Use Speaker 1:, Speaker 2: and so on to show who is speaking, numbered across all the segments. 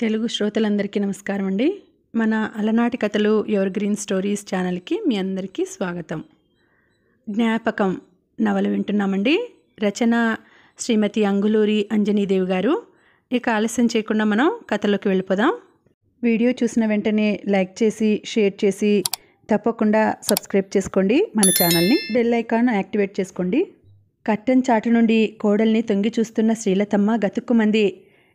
Speaker 1: తెలుగు శ్రోతలందరికీ నమస్కారం అండి. మన అలనాటి కథలు ఎవర్ గ్రీన్ స్టోరీస్ ఛానల్కి మీ అందరికీ స్వాగతం. జ్ఞాపకం నవల వింటున్నామండి. రచన శ్రీమతి అంగులూరి అంజనీదేవి గారు. ఇక ఆలస్యం చేయకుండా మనం కథలోకి వెళ్ళిపోదాం. వీడియో చూసిన వెంటనే లైక్ చేసి షేర్ చేసి తప్పకుండా సబ్స్క్రైబ్ చేసుకోండి. మన ఛానల్ని బెల్ ఐకాన్ యాక్టివేట్ చేసుకోండి. కట్టెన్ చాటు నుండి కోడల్ని తొంగి చూస్తున్న శ్రీలతమ్మ గతుక్కుమంది.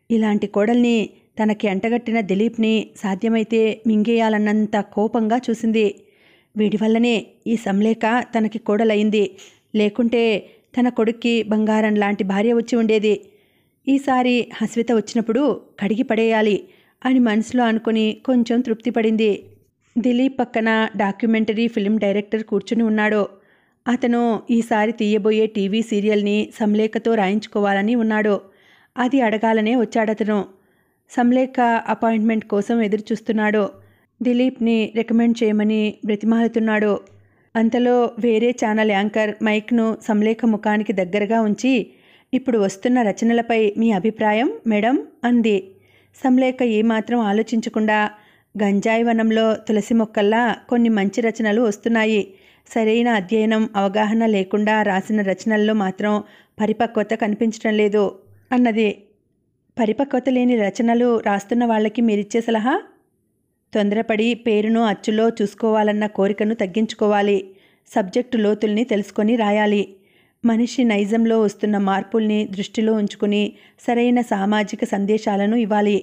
Speaker 1: ఇలాంటి కోడల్ని తనకి అంటగట్టిన దిలీప్ని సాధ్యమైతే మింగేయాలన్నంత కోపంగా చూసింది. వీడి వల్లనే ఈ సంలేఖ తనకి కోడలయింది. లేకుంటే తన కొడుక్కి బంగారం లాంటి భార్య వచ్చి ఉండేది. ఈసారి హస్విత వచ్చినప్పుడు కడిగి పడేయాలి అని మనసులో అనుకుని కొంచెం తృప్తి పడింది. దిలీప్ పక్కన డాక్యుమెంటరీ ఫిల్మ్ డైరెక్టర్ కూర్చుని ఉన్నాడు. అతను ఈసారి తీయబోయే టీవీ సీరియల్ని సంలేఖతో రాయించుకోవాలని ఉన్నాడు. అది అడగాలనే వచ్చాడతను. సంలేఖ అపాయింట్మెంట్ కోసం ఎదురుచూస్తున్నాడు. దిలీప్ని రికమెండ్ చేయమని బ్రతిమాలుతున్నాడు. అంతలో వేరే ఛానల్ యాంకర్ మైక్ను సంలేఖ ముఖానికి దగ్గరగా ఉంచి, ఇప్పుడు వస్తున్న రచనలపై మీ అభిప్రాయం మేడం అంది. సంలేఖ ఏమాత్రం ఆలోచించకుండా, గంజాయి వనంలో తులసి మొక్కల్లా కొన్ని మంచి రచనలు వస్తున్నాయి. సరైన అధ్యయనం అవగాహన లేకుండా రాసిన రచనల్లో మాత్రం పరిపక్వత కనిపించడం లేదు అన్నది. పరిపక్వత లేని రచనలు రాస్తున్న వాళ్ళకి మీరిచ్చే సలహా? తొందరపడి పేరును అచ్చులో చూసుకోవాలన్న కోరికను తగ్గించుకోవాలి. సబ్జెక్టు లోతుల్ని తెలుసుకొని రాయాలి. మనిషి నైజంలో వస్తున్న మార్పుల్ని దృష్టిలో ఉంచుకుని సరైన సామాజిక సందేశాలను ఇవ్వాలి.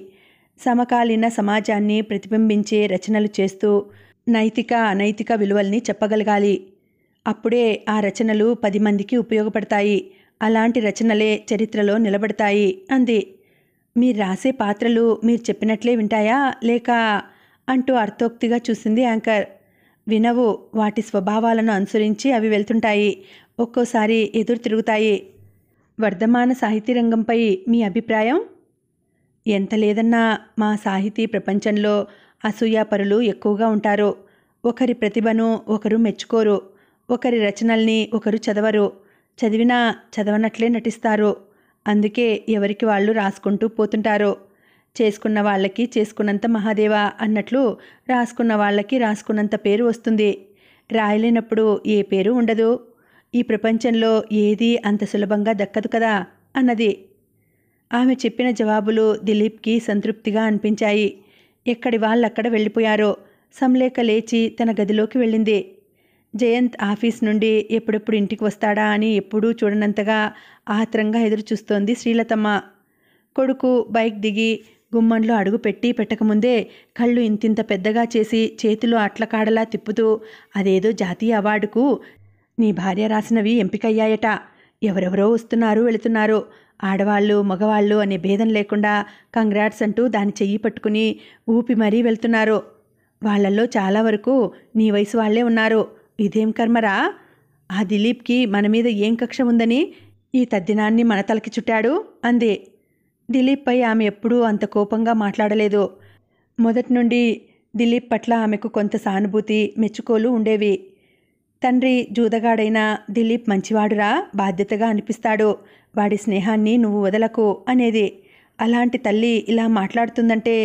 Speaker 1: సమకాలీన సమాజాన్ని ప్రతిబింబించే రచనలు చేస్తూ నైతిక అనైతిక విలువల్ని చెప్పగలగాలి. అప్పుడే ఆ రచనలు 10 మందికి ఉపయోగపడతాయి. అలాంటి రచనలే చరిత్రలో నిలబడతాయి అంది. మీరు రాసే పాత్రలు మీరు చెప్పినట్లే వింటాయా లేక అంటూ అర్థోక్తిగా చూసింది యాంకర్. వినవు. వాటి స్వభావాలను అనుసరించి అవి వెళ్తుంటాయి. ఒక్కోసారి ఎదురు తిరుగుతాయి. వర్ధమాన సాహితీ రంగంపై మీ అభిప్రాయం? ఎంత లేదన్నా మా సాహితీ ప్రపంచంలో అసూయాపరులు ఎక్కువగా ఉంటారు. ఒకరి ప్రతిభను ఒకరు మెచ్చుకోరు. ఒకరి రచనల్ని ఒకరు చదవరు. చదివినా చదవనట్లే నటిస్తారు. అందుకే ఎవరికి వాళ్ళు రాసుకుంటూ పోతుంటారు. చేసుకున్న వాళ్ళకి చేసుకున్నంత మహాదేవా అన్నట్లు రాసుకున్న వాళ్ళకి రాసుకున్నంత పేరు వస్తుంది. రాయలేనప్పుడు ఏ పేరు ఉండదు. ఈ ప్రపంచంలో ఏదీ అంత సులభంగా దక్కదు కదా అన్నది. ఆమె చెప్పిన జవాబులు దిలీప్కి సంతృప్తిగా అనిపించాయి. ఎక్కడి వాళ్ళక్కడ వెళ్ళిపోయారో. సంలేఖ లేచి తన గదిలోకి వెళ్ళింది. జయంత్ ఆఫీస్ నుండి ఎప్పుడెప్పుడు ఇంటికి వస్తాడా అని ఎప్పుడూ చూడనంతగా ఆత్రంగా ఎదురుచూస్తోంది శ్రీలతమ్మ. కొడుకు బైక్ దిగి గుమ్మంలో అడుగు పెట్టకముందే కళ్ళు ఇంతింత పెద్దగా చేసి చేతిలో అట్లకాడలా తిప్పుతూ, అదేదో జాతీయ అవార్డుకు నీ భార్య రాసినవి ఎంపికయ్యాయట. ఎవరెవరో వస్తున్నారు వెళుతున్నారు. ఆడవాళ్ళు మగవాళ్ళు అనే భేదం లేకుండా కంగ్రాట్స్ అంటూ దాని చెయ్యి పట్టుకుని ఊపి మరీ వెళ్తున్నారు. వాళ్లల్లో చాలా వరకు నీ వయసు వాళ్లే ఉన్నారు. ఇదేం కర్మరా? ఆ దిలీప్కి మన మీద ఏం కక్ష ఉందని ఈ తద్దినాన్ని మన తలకి చుట్టాడు అంది. దిలీప్పై ఆమె ఎప్పుడూ అంత కోపంగా మాట్లాడలేదు. మొదటి నుండి దిలీప్ పట్ల ఆమెకు కొంత సానుభూతి మెచ్చుకోలు ఉండేవి. తండ్రి జూదగాడైనా దిలీప్ మంచివాడురా, బాధ్యతగా అనిపిస్తాడు. వాడి స్నేహాన్ని నువ్వు వదలకు అనేది. అలాంటి తల్లి ఇలా మాట్లాడుతుందంటే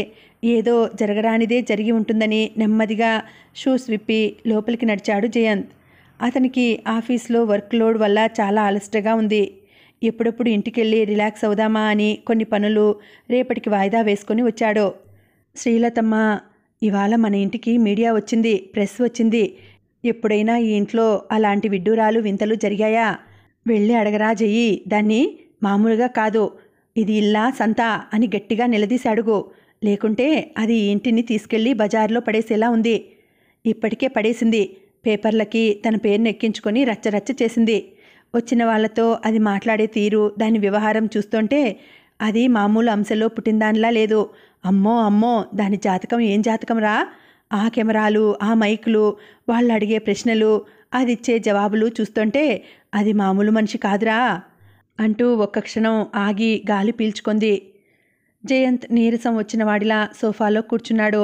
Speaker 1: ఏదో జరగరానిదే జరిగి ఉంటుందని నెమ్మదిగా షూస్ విప్పి లోపలికి నడిచాడు జయంత్. అతనికి ఆఫీస్లో వర్క్ లోడ్ వల్ల చాలా అలసటగా ఉంది. ఎప్పుడప్పుడు ఇంటికెళ్ళి రిలాక్స్ అవుదామా అని కొన్ని పనులు రేపటికి వాయిదా వేసుకొని వచ్చాడు. శ్రీలతమ్మ, ఇవాళ మన ఇంటికి మీడియా వచ్చింది, ప్రెస్ వచ్చింది. ఎప్పుడైనా ఈ ఇంట్లో అలాంటి విడ్డూరాలు వింతలు జరిగాయా? వెళ్ళి అడగరా జయ్యి. దాన్ని మామూలుగా కాదు, ఇది ఇల్లా సంతా అని గట్టిగా నిలదీసి అడుగు. లేకుంటే అది ఈ ఇంటిని తీసుకెళ్లి బజార్లో పడేసేలా ఉంది. ఇప్పటికే పడేసింది. పేపర్లకి తన పేరును ఎక్కించుకొని రచ్చరచ్చ చేసింది. వచ్చిన వాళ్లతో అది మాట్లాడే తీరు, దాని వ్యవహారం చూస్తుంటే అది మామూలు అంశలో పుట్టిందానిలా లేదు. అమ్మో అమ్మో, దాని జాతకం ఏం జాతకం రా! ఆ కెమెరాలు, ఆ మైకులు, వాళ్ళు అడిగే ప్రశ్నలు, అది ఇచ్చే జవాబులు చూస్తుంటే అది మామూలు మనిషి కాదురా అంటూ ఒక్క క్షణం ఆగి గాలి పీల్చుకుంది. జయంత్ నీరసం వచ్చిన వాడిలా సోఫాలో కూర్చున్నాడు.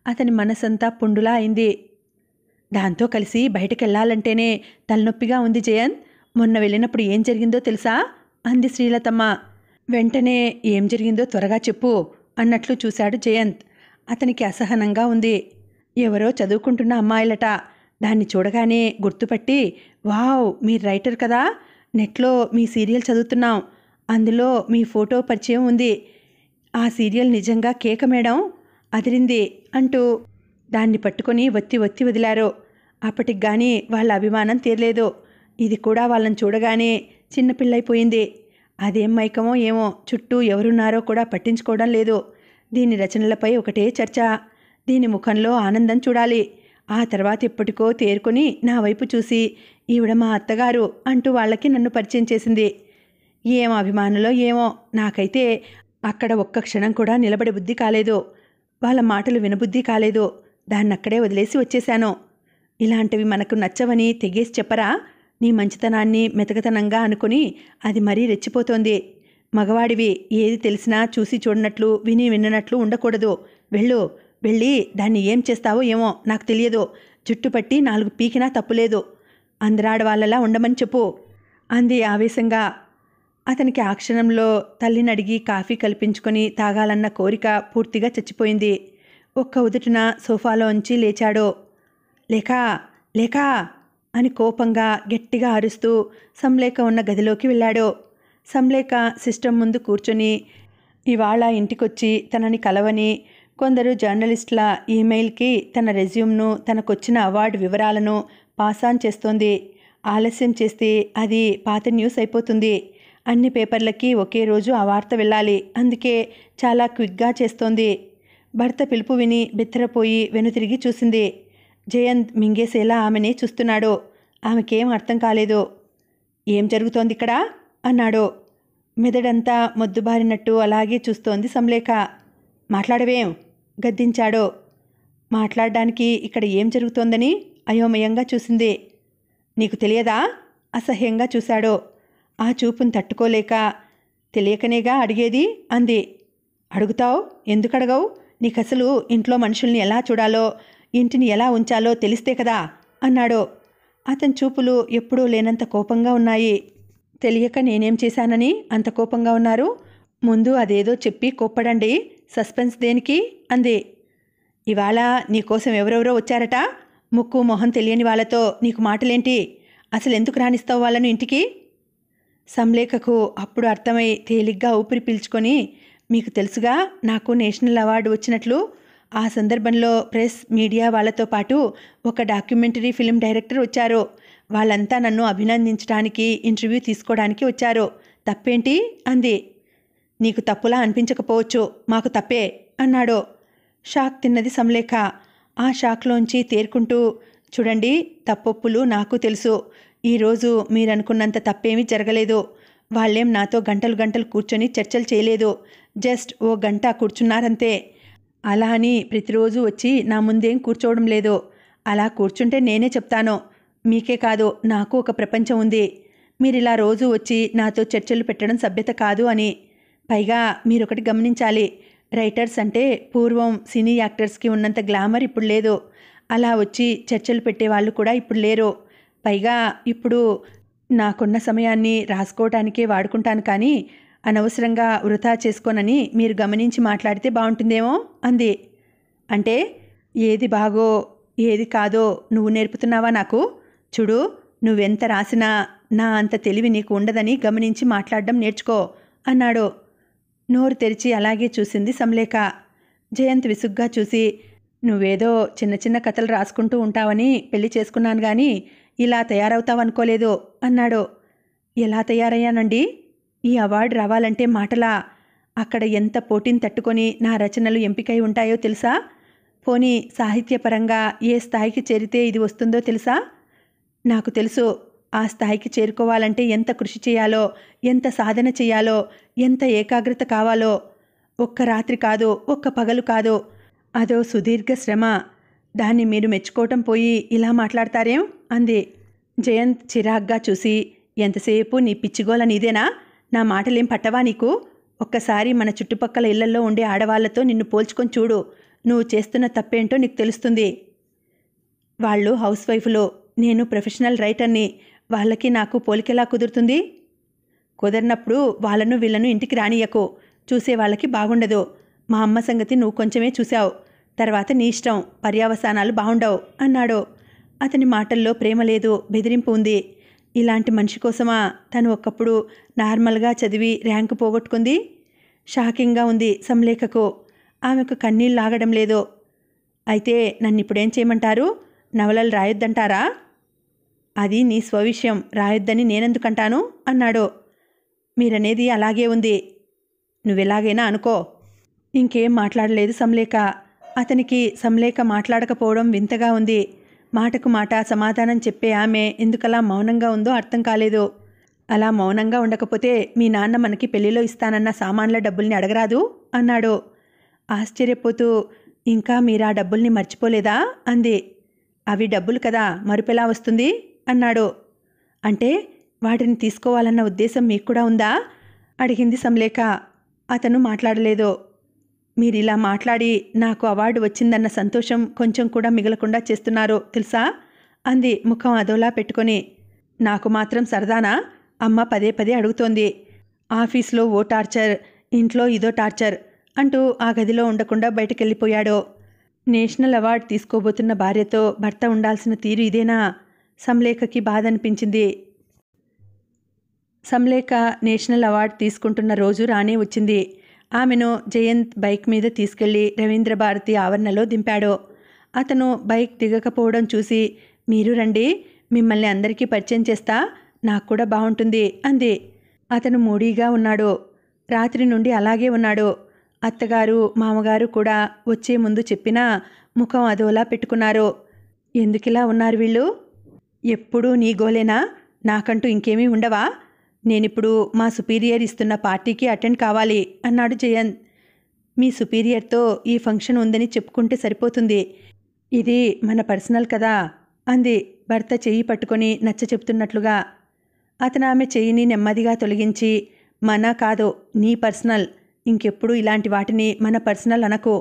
Speaker 1: అతని మనసంతా పుండులా అయింది. దాంతో కలిసి బయటకెళ్లాలంటేనే తలనొప్పిగా ఉంది జయంత్. మొన్న వెళ్ళినప్పుడు ఏం జరిగిందో తెలుసా అంది శ్రీలతమ్మ. వెంటనే ఏం జరిగిందో త్వరగా చెప్పు అన్నట్లు చూశాడు జయంత్. అతనికి అసహనంగా ఉంది. ఎవరో చదువుకుంటున్న అమ్మాయిలట. దాన్ని చూడగానే గుర్తుపట్టి, వావ్, మీరు రైటర్ కదా, నెట్లో మీ సీరియల్ చదువుతున్నాం, అందులో మీ ఫోటో పరిచయం ఉంది, ఆ సీరియల్ నిజంగా కేక మేడం, అదిరింది అంటూ దాన్ని పట్టుకొని ఒత్తి ఒత్తి వదిలారు. అప్పటికి గాని వాళ్ళ అభిమానం తీరలేదు. ఇది కూడా వాళ్ళని చూడగానే చిన్నపిల్లైపోయింది. అదేం మైకమో ఏమో, చుట్టూ ఎవరున్నారో కూడా పట్టించుకోవడం లేదు. దీని రచనలపై ఒకటే చర్చ. దీని ముఖంలో ఆనందం చూడాలి. ఆ తర్వాత ఎప్పటికో తేరుకొని నా వైపు చూసి, ఈవిడ మా అత్తగారు అంటూ వాళ్ళకి నన్ను పరిచయం చేసింది. ఏం అభిమానులో ఏమో, నాకైతే అక్కడ ఒక్క క్షణం కూడా నిలబడే బుద్ధి కాలేదు. వాళ్ళ మాటలు వినబుద్ధి కాలేదు. దాన్నక్కడే వదిలేసి వచ్చేశాను. ఇలాంటివి మనకు నచ్చవని తెగేసి చెప్పరా? నీ మంచితనాన్ని మెతకతనంగా అనుకుని అది మరీ రెచ్చిపోతోంది. మగవాడివి, ఏది తెలిసినా చూసి చూడనట్లు, విని విన్నట్లు ఉండకూడదు. వెళ్ళి దాన్ని ఏం చేస్తావో ఏమో నాకు తెలియదు. జుట్టు పట్టి 4 పీకినా తప్పులేదు. అందరాడవాళ్ళలా ఉండమని చెప్పు అంది ఆవేశంగా. అతనికి ఆ క్షణంలో తల్లిని అడిగి కాఫీ కల్పించుకొని తాగాలన్న కోరిక పూర్తిగా చచ్చిపోయింది. ఒక్క ఉదుటిన సోఫాలోంచి లేచాడు. లేకా అని కోపంగా గట్టిగా అరుస్తూ సంలేఖ ఉన్న గదిలోకి వెళ్ళాడు. సంలేఖ సిస్టమ్ ముందు కూర్చొని ఇవాళ ఇంటికొచ్చి తనని కలవని కొందరు జర్నలిస్టుల ఈమెయిల్కి తన రెజ్యూమ్ను, తనకొచ్చిన అవార్డు వివరాలను పాసాన్ చేస్తోంది. ఆలస్యం చేస్తే అది పాత న్యూస్ అయిపోతుంది. అన్ని పేపర్లకి ఒకే రోజు ఆ వార్త వెళ్ళాలి. అందుకే చాలా క్విక్గా చేస్తోంది. భర్త పిలుపు విని బిత్తరపోయి వెనుతిరిగి చూసింది. జయంత్ మింగేసేలా ఆమెని చూస్తున్నాడు. ఆమెకేం అర్థం కాలేదు. ఏం జరుగుతోంది ఇక్కడ అన్నాడు. మెదడంతా మొద్దుబారినట్టు అలాగే చూస్తోంది సంలేఖ. మాట్లాడవేం గద్దించాడు. మాట్లాడడానికి ఇక్కడ ఏం జరుగుతోందని అయోమయంగా చూసింది. నీకు తెలియదా? అసహ్యంగా చూశాడు. ఆ చూపును తట్టుకోలేక, తెలియకనేగా అడిగేది అంది. అడుగుతావు? ఎందుకు అడగవు? నీకసలు ఇంట్లో మనుషుల్ని ఎలా చూడాలో, ఇంటిని ఎలా ఉంచాలో తెలిస్తే కదా అన్నాడు. అతని చూపులు ఎప్పుడూ లేనంత కోపంగా ఉన్నాయి. తెలియక నేనేం చేశానని అంత కోపంగా ఉన్నారు? ముందు అదేదో చెప్పి కోప్పడండి. సస్పెన్స్ దేనికి అంది. ఇవాళ నీకోసం ఎవరెవరో వచ్చారట. ముక్కు మొహం తెలియని వాళ్ళతో నీకు మాటలేంటి? అసలు ఎందుకు రాణిస్తావు వాళ్ళను ఇంటికి? సంలేఖకు అప్పుడు అర్థమై తేలిగ్గా ఊపిరి పీల్చుకొని, మీకు తెలుసుగా నాకు నేషనల్ అవార్డు వచ్చినట్లు. ఆ సందర్భంలో ప్రెస్, మీడియా వాళ్ళతో పాటు ఒక డాక్యుమెంటరీ ఫిల్మ్ డైరెక్టర్ వచ్చారు. వాళ్ళంతా నన్ను అభినందించడానికి, ఇంటర్వ్యూ తీసుకోవడానికి వచ్చారు. తప్పేంటి అంది. నీకు తప్పులా అనిపించకపోవచ్చు, మాకు తప్పే అన్నాడు. షాక్ తిన్నది సంలేఖ. ఆ షాక్లోంచి తేరుకుంటూ, చూడండి, తప్పొప్పులు నాకు తెలుసు. ఈరోజు మీరనుకున్నంత తప్పేమీ జరగలేదు. వాళ్ళేం నాతో గంటలు గంటలు కూర్చొని చర్చలు చేయలేదు. జస్ట్ ఓ గంట కూర్చున్నారంతే. అలా అని ప్రతిరోజు వచ్చి నా ముందేం కూర్చోవడం లేదు. అలా కూర్చుంటే నేనే చెప్తాను. మీకే కాదు, నాకు ఒక ప్రపంచం ఉంది. మీరిలా రోజు వచ్చి నాతో చర్చలు పెట్టడం సభ్యత కాదు అని. పైగా మీరొకటి గమనించాలి. రైటర్స్ అంటే పూర్వం సినీ యాక్టర్స్కి ఉన్నంత గ్లామర్ ఇప్పుడు లేదు. అలా వచ్చి చర్చలు పెట్టేవాళ్ళు కూడా ఇప్పుడు లేరు. పైగా ఇప్పుడు నాకున్న సమయాన్ని రాసుకోవటానికే వాడుకుంటాను, కానీ అనవసరంగా వృధా చేసుకోనని మీరు గమనించి మాట్లాడితే బాగుంటుందేమో అంది. అంటే ఏది బాగో ఏది కాదో నువ్వు నేర్పుతున్నావా నాకు? చూడు, నువ్వెంత రాసినా నా అంత తెలివి నీకు ఉండదని గమనించి మాట్లాడడం నేర్చుకో అన్నాడు. నోరు తెరిచి అలాగే చూసింది సంలేఖ. జయంత్ విసుగ్గా చూసి, నువ్వేదో చిన్న చిన్న కథలు రాసుకుంటూ ఉంటావని పెళ్లి చేసుకున్నాను కానీ ఇలా తయారవుతావనుకోలేదు అన్నాడు. ఎలా తయారయ్యానండి? ఈ అవార్డు రావాలంటే మాటలా? అక్కడ ఎంత పోటీని తట్టుకొని నా రచనలు ఎంపికై ఉంటాయో తెలుసా? పోనీ సాహిత్యపరంగా ఏ స్థాయికి చేరితే ఇది వస్తుందో తెలుసా? నాకు తెలుసు. ఆ స్థాయికి చేరుకోవాలంటే ఎంత కృషి చేయాలో, ఎంత సాధన చేయాలో, ఎంత ఏకాగ్రత కావాలో. ఒక్క రాత్రి కాదు, ఒక్క పగలు కాదు, అదో సుదీర్ఘ శ్రమ. దాన్ని మీరు మెచ్చుకోవటం పోయి ఇలా మాట్లాడతారేం అంది. జయంత్ చిరాగ్గా చూసి, ఎంతసేపు నీ పిచ్చిగోల నీదేనా? నా మాటలేం పట్టవా నీకు? ఒక్కసారి మన చుట్టుపక్కల ఇళ్లల్లో ఉండే ఆడవాళ్లతో నిన్ను పోల్చుకొని చూడు. నువ్వు చేస్తున్న తప్పేంటో నీకు తెలుస్తుంది. వాళ్ళు హౌస్ వైఫ్లు, నేను ప్రొఫెషనల్ రైటర్ని. వాళ్ళకి నాకు పోలికెలా కుదురుతుంది? కుదరినప్పుడు వాళ్ళను వీళ్ళను ఇంటికి రానియకు. చూసే వాళ్ళకి బాగుండదు. మా అమ్మ సంగతి నువ్వు కొంచెమే చూశావు. తర్వాత నీ ఇష్టం, పర్యవసానాలు బాగుండవు అన్నాడు. అతని మాటల్లో ప్రేమ లేదు, బెదిరింపు ఉంది. ఇలాంటి మనిషి కోసమా తను ఒకప్పుడు నార్మల్గా చదివి ర్యాంకు పోగొట్టుకుంది? షాకింగ్గా ఉంది సంలేఖకు. ఆమెకు కన్నీళ్ళు ఆగడం లేదు. అయితే నన్నిప్పుడేం చేయమంటారు? నవలలు రాయొద్దంటారా? అది నీ స్వవిషయం, రాయొద్దని నేనెందుకంటాను అన్నాడు. మీరనేది అలాగే ఉంది. నువ్వెలాగైనా అనుకో. ఇంకేం మాట్లాడలేదు సంలేఖ. అతనికి సంలేఖ మాట్లాడకపోవడం వింతగా ఉంది. మాటకు మాట సమాధానం చెప్పే ఆమె ఎందుకలా మౌనంగా ఉందో అర్థం కాలేదు. అలా మౌనంగా ఉండకపోతే మీ నాన్న మనకి పెళ్లిలో ఇస్తానన్న సామాన్ల డబ్బుల్ని అడగరాదు అన్నాడు. ఆశ్చర్యపోతూ, ఇంకా మీరా డబ్బుల్ని మర్చిపోలేదా అంది. అవి డబ్బులు కదా, మరుపెలా వస్తుంది అన్నాడు. అంటే వాటిని తీసుకోవాలన్న ఉద్దేశం మీకు కూడా ఉందా అడిగింది సంలేఖ. అతను మాట్లాడలేదు. మీరిలా మాట్లాడి నాకు అవార్డు వచ్చిందన్న సంతోషం కొంచెం కూడా మిగలకుండా చేస్తున్నారు తెలుసా అంది ముఖం అదోలా పెట్టుకొని. నాకు మాత్రం సరదానా? అమ్మ పదే పదే అడుగుతోంది. ఆఫీస్లో ఓ టార్చర్, ఇంట్లో ఇదో టార్చర్ అంటూ ఆ గదిలో ఉండకుండా బయటకెళ్ళిపోయాడు. నేషనల్ అవార్డు తీసుకోబోతున్న భార్యతో భర్త ఉండాల్సిన తీరు ఇదేనా? సంలేఖకి బాధ అనిపించింది. సంలేఖ నేషనల్ అవార్డు తీసుకుంటున్న రోజు రానే వచ్చింది. ఆమెను జయంత్ బైక్ మీద తీసుకెళ్లి రవీంద్ర భారతి ఆవరణలో దింపాడు. అతను బైక్ దిగకపోవడం చూసి, మీరు రండి, మిమ్మల్ని అందరికీ పరిచయం చేస్తా, నాకు కూడా బాగుంటుంది అంది. అతను మూడీగా ఉన్నాడు. రాత్రి నుండి అలాగే ఉన్నాడు. అత్తగారు మామగారు కూడా వచ్చే ముందు చెప్పినా ముఖం అదోలా పెట్టుకున్నారు. ఎందుకిలా ఉన్నారు వీళ్ళు? ఎప్పుడూ నీ గోలేనా? నాకంటూ ఇంకేమీ ఉండవా? నేనిప్పుడు మా సుపీరియర్ ఇస్తున్న పార్టీకి అటెండ్ కావాలి అన్నాడు జయంత్. మీ సుపీరియర్తో ఈ ఫంక్షన్ ఉందని చెప్పుకుంటే సరిపోతుంది. ఇది మన పర్సనల్ కదా అంది భర్త చెయ్యి పట్టుకొని నచ్చ చెప్తున్నట్లుగా. అతను ఆమె చెయ్యిని నెమ్మదిగా తొలగించి, మన కాదు, నీ పర్సనల్, ఇంకెప్పుడు ఇలాంటి వాటిని మన పర్సనల్ అనకు.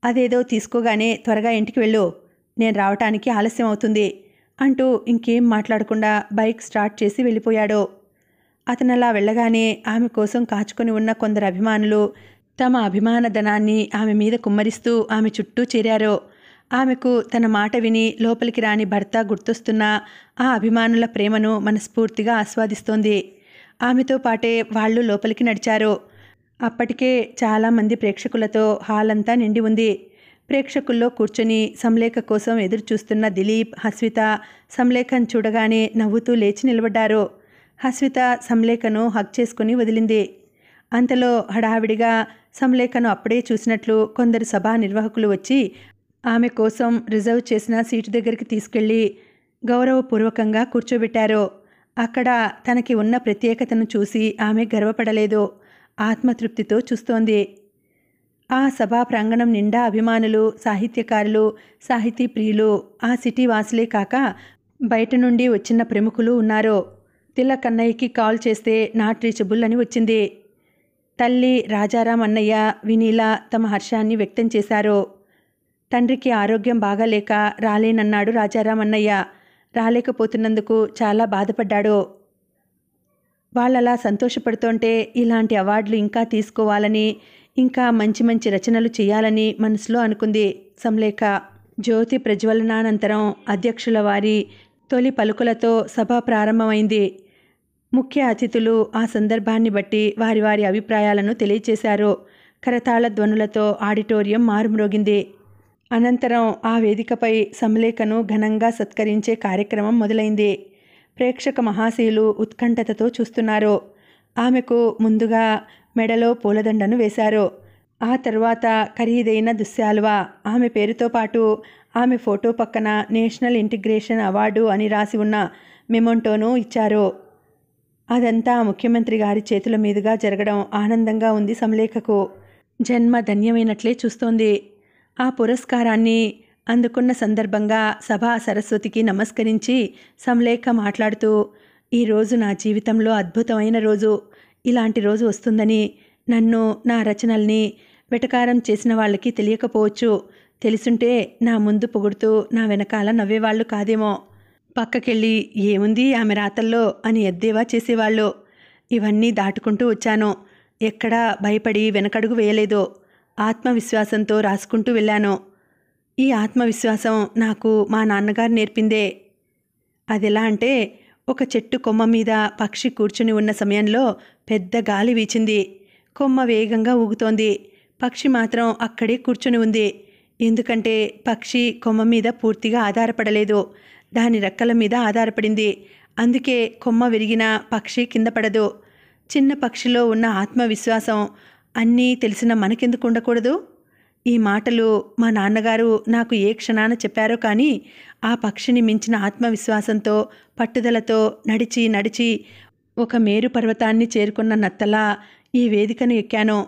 Speaker 1: అదేదో తీసుకోగానే త్వరగా ఇంటికి వెళ్ళు, నేను రావటానికి ఆలస్యం అవుతుంది అంటూ ఇంకేం మాట్లాడకుండా బైక్ స్టార్ట్ చేసి వెళ్ళిపోయాడు. అతనలా వెళ్ళగానే ఆమె కోసం కాచుకొని ఉన్న కొందరు అభిమానులు తమ అభిమానధనాన్ని ఆమె మీద కుమ్మరిస్తూ ఆమె చుట్టూ చేరారు. ఆమెకు తన మాట విని లోపలికి రాని భర్త గుర్తొస్తున్న ఆ అభిమానుల ప్రేమను మనస్ఫూర్తిగా ఆస్వాదిస్తోంది. ఆమెతో పాటే వాళ్ళు లోపలికి నడిచారు. అప్పటికే చాలామంది ప్రేక్షకులతో హాల్ అంతా నిండి ఉంది. ప్రేక్షకుల్లో కూర్చొని సంలేఖ కోసం ఎదురు చూస్తున్న దిలీప్, హస్విత సంలేఖను చూడగానే నవ్వుతూ లేచి నిలబడ్డారు. హస్విత సంలేఖను హగ్ చేసుకుని వదిలింది. అంతలో హడావిడిగా సంలేఖను అప్పుడే చూసినట్లు కొందరు సభా నిర్వాహకులు వచ్చి ఆమె కోసం రిజర్వ్ చేసిన సీటు దగ్గరికి తీసుకెళ్లి గౌరవపూర్వకంగా కూర్చోబెట్టారు. అక్కడ తనకి ఉన్న ప్రత్యేకతను చూసి ఆమె గర్వపడలేదు, ఆత్మతృప్తితో చూస్తోంది. ఆ సభా ప్రాంగణం నిండా అభిమానులు, సాహిత్యకారులు, సాహితీ ప్రియులు, ఆ సిటీ వాసులే కాక బయట నుండి వచ్చిన ప్రముఖులు ఉన్నారు. తిలక్ అన్నయ్యకి కాల్ చేస్తే నాట్ రీచబుల్ అని వచ్చింది. తల్లి రాజారాం అన్నయ్య, వినీల తమ హర్షాన్ని వ్యక్తం చేశారు. తండ్రికి ఆరోగ్యం బాగాలేక రాలేనన్నాడు రాజారాం అన్నయ్య. రాలేకపోతున్నందుకు చాలా బాధపడ్డాడు. వాళ్ళలా సంతోషపడుతుంటే ఇలాంటి అవార్డులు ఇంకా తీసుకోవాలని, ఇంకా మంచి మంచి రచనలు చేయాలని మనసులో అనుకుంది సంలేఖ. జ్యోతి ప్రజ్వలనానంతరం అధ్యక్షుల వారి తొలి పలుకులతో సభ ప్రారంభమైంది. ముఖ్య అతిథులు ఆ సందర్భాన్ని బట్టి వారి వారి అభిప్రాయాలను తెలియచేశారు. కరతాళ ధ్వనులతో ఆడిటోరియం మారుమ్రోగింది. అనంతరం ఆ వేదికపై సంలేఖను ఘనంగా సత్కరించే కార్యక్రమం మొదలైంది. ప్రేక్షక మహాశయులు ఉత్కంఠతతో చూస్తున్నారు. ఆమెకు ముందుగా మెడలో పూలదండను వేశారు. ఆ తర్వాత ఖరీదైన దుశ్శాలువా, ఆమె పేరుతో పాటు ఆమె ఫోటో పక్కన నేషనల్ ఇంటిగ్రేషన్ అవార్డు అని రాసి ఉన్న మెమొంటోను ఇచ్చారు. అదంతా ముఖ్యమంత్రి గారి చేతుల మీదుగా జరగడం ఆనందంగా ఉంది సంలేఖకు. జన్మ ధన్యమైనట్లే చూస్తోంది. ఆ పురస్కారాన్ని అందుకున్న సందర్భంగా సభా సరస్వతికి నమస్కరించి సంలేఖ మాట్లాడుతూ, ఈరోజు నా జీవితంలో అద్భుతమైన రోజు, ఇలాంటి రోజు వస్తుందని నన్ను, నా రచనల్ని వెటకారం చేసిన వాళ్ళకి తెలియకపోవచ్చు, తెలుసుంటే నా ముందు పొగుడుతూ నా వెనకాల నవ్వేవాళ్ళు కాదేమో, పక్కకెళ్ళి ఏముంది ఆమె రాతల్లో అని ఎద్దేవా చేసేవాళ్ళు. ఇవన్నీ దాటుకుంటూ వచ్చాను. ఎక్కడా భయపడి వెనకడుగు వేయలేదు. ఆత్మవిశ్వాసంతో రాసుకుంటూ వెళ్ళాను. ఈ ఆత్మవిశ్వాసం నాకు మా నాన్నగారు నేర్పిందే. అదెలా అంటే, ఒక చెట్టు కొమ్మ మీద పక్షి కూర్చుని ఉన్న సమయంలో పెద్ద గాలి వీచింది. కొమ్మ వేగంగా ఊగుతోంది. పక్షి మాత్రం అక్కడే కూర్చుని ఉంది. ఎందుకంటే పక్షి కొమ్మ మీద పూర్తిగా ఆధారపడలేదు, దాని రెక్కల మీద ఆధారపడింది. అందుకే కొమ్మ విరిగినా పక్షి కింద పడదు. చిన్న పక్షిలో ఉన్న ఆత్మవిశ్వాసం అన్నీ తెలిసిన మనకెందుకు ఉండకూడదు? ఈ మాటలు మా నాన్నగారు నాకు ఏ క్షణాన చెప్పారో కానీ, ఆ పక్షిని మించిన ఆత్మవిశ్వాసంతో పట్టుదలతో నడిచి నడిచి ఒక మేరు పర్వతాన్ని చేరుకున్న నత్తలా ఈ వేదికను ఎక్కాను,